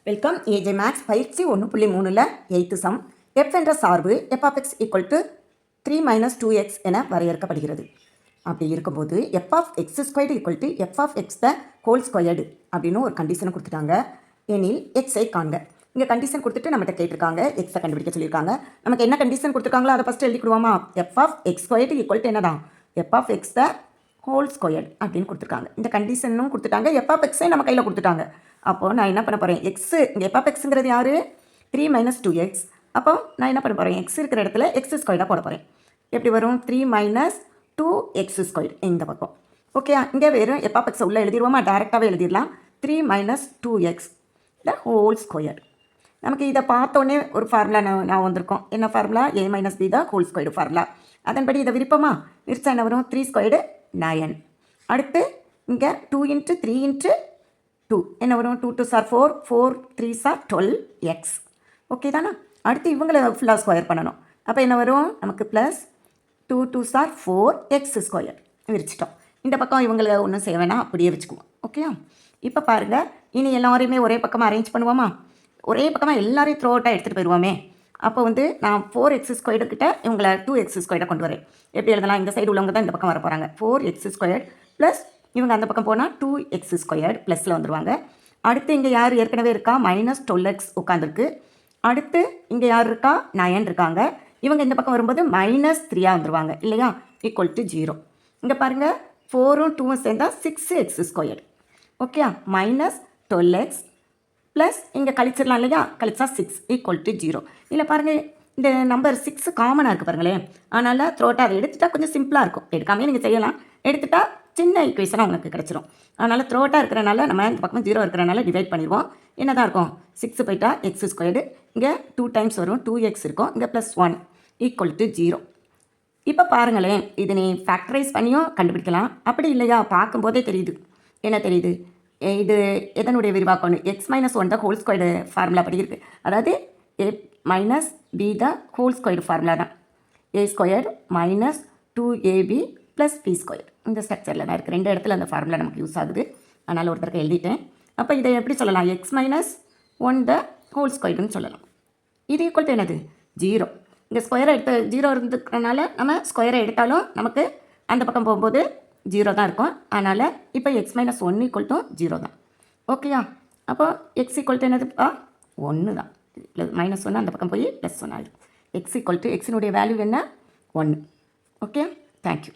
Welcome. AJ maths பயிற்சி 1.3ல் 8th some. F என்ற சார்பு f of x = 3 - 2x என வரையறுக்கப்படுகிறது. அப்படி இருக்கும்போது f of x squared = f of x the whole squared அப்படின்னு ஒரு கண்டிஷனை கொடுத்துட்டாங்க. எனில் எக்ஸை காண்க. இங்கே கண்டிஷன் கொடுத்துட்டு நம்மகிட்ட கேட்டிருக்காங்க, எக்ஸை கண்டுபிடிக்க சொல்லியிருக்காங்க. நமக்கு என்ன கண்டிஷன் கொடுத்துருக்காங்களோ அதை first எழுதிக்கிடுவோமா? f of x squared = என்னதான்? f of x the whole squared அப்படின்னு கொடுத்துருக்காங்க. இந்த கண்டிஷனும் கொடுத்துட்டாங்க, f of xஐ நம்ம கையில் கொடுத்துட்டாங்க. அப்போது நான் என்ன பண்ண போகிறேன்? எக்ஸு இங்கே f of xங்கிறது யார்? 3 - 2x. அப்போ நான் என்ன பண்ண போகிறேன்? எக்ஸ் இருக்கிற இடத்துல எக்ஸ் ஸ்கொயர்டாக போட போகிறேன். எப்படி வரும்? 3 - 2x² இந்த பக்கம். ஓகே, இங்கே வெறும் f of x உள்ளே எழுதிடுவோமா? டேரெக்டாகவே எழுதிடலாம். 3 - 2x the whole square. நமக்கு இதை பார்த்தோன்னே ஒரு ஃபார்முலா நான் வந்திருக்கோம். என்ன formula? a - b the whole square formula. அதன்படி இதை விரிப்போமா? விரிச்சா என்ன வரும்? 3² 9. அடுத்து இங்கே 2 × 3 × 2 என்ன வரும்? 2 2s are 4, 4 3s are 12x. Okay தானே? அடுத்து இவங்களை ஃபுல்லாக ஸ்கொயர் பண்ணணும். அப்போ என்ன வரும்? நமக்கு ப்ளஸ் 2 2s are 4x² விரிச்சிட்டோம். இந்த பக்கம் இவங்களை ஒன்றும் செய்ய வேணாம், அப்படியே வச்சுக்குவோம். ஓகேயா? இப்போ பாருங்கள், இனி எல்லாரையுமே ஒரே பக்கமாக அரேஞ்ச் பண்ணுவோமா? ஒரே பக்கமாக எல்லாரையும் த்ரோ அவுட்டாக எடுத்துகிட்டு போயிடுவோமே. அப்போ நான் 4x² கிட்ட இவங்களை 2x² கொண்டு வரேன். எப்படி எழுதலாம்? இந்த சைடு உள்ளவங்க தான் இந்த பக்கம் வர போகிறாங்க. 4x² ப்ளஸ் இவங்க அந்த பக்கம் போனால் 2x² ப்ளஸில் வந்துடுவாங்க. அடுத்து இங்கே யார் ஏற்கனவே இருக்கா? -12x உட்காந்துருக்கு. அடுத்து இங்கே யார் இருக்கா? 9 இருக்காங்க. இவங்க இந்த பக்கம் வரும்போது -3 வந்துடுவாங்க இல்லையா? = 0. இங்கே பாருங்கள், 4ம் 2ம் சேர்ந்தால் 6x². ஓகே, -12x ப்ளஸ் இங்கே கழிச்சிடலாம் இல்லையா? கழிச்சா 6 = 0. இல்லை பாருங்கள், இந்த நம்பர் 6 காமனாக இருக்குது பாருங்களேன். அதனால் த்ரோட்டாக அதை எடுத்துகிட்டா கொஞ்சம் சிம்பிளாக இருக்கும். எடுக்காமே நீங்கள் செய்யலாம். எடுத்துட்டா சின்ன ஈக்குவேஷனாக உங்களுக்கு கிடச்சிரும். அதனால் த்ரோட்டாக இருக்கிறனால நம்ம இந்த பக்கம் 0 இருக்கிறனால டிவைட் பண்ணிடுவோம். என்ன தான் இருக்கும்? 6 போயிட்டா x². இங்கே 2 டைம்ஸ் வரும், 2x இருக்கும். இங்கே +1 = 0. இப்போ பாருங்களேன், இது நீ ஃபேக்டரைஸ் பண்ணியும் கண்டுபிடிக்கலாம். அப்படி இல்லையா? பார்க்கும்போதே தெரியுது. என்ன தெரியுது? இது எதனுடைய விரிவாக்கம்? x - 1 the whole squared formula படி இருக்குது. அதாவது a - b the whole squared formula தான். a² - 2ab + b². இந்த ஸ்ட்ரக்சரில் தான் இருக்குது. 2 இடத்துல அந்த ஃபார்முலா நமக்கு யூஸ் ஆகுது. அதனால் ஒருத்தருக்கு எழுதிட்டேன். அப்போ இதை எப்படி சொல்லலாம்? x - 1 the whole squaredன்னு சொல்லலாம். இது ஈக்குவல் டு என்னது? 0. இங்கே ஸ்கொயரை எடுத்து 0 இருந்துக்கிறனால நம்ம ஸ்கொயரை எடுத்தாலும் நமக்கு அந்த பக்கம் போகும்போது 0 தான் இருக்கும். அதனால் இப்போ x - 1 = 0 தான். ஓகேயா? அப்போ x = என்னதுப்பா? 1 தான். -1 அந்த பக்கம் போய் +1 ஆகிடும். x = xனுடைய வேல்யூ என்ன? 1. Okay, thank you.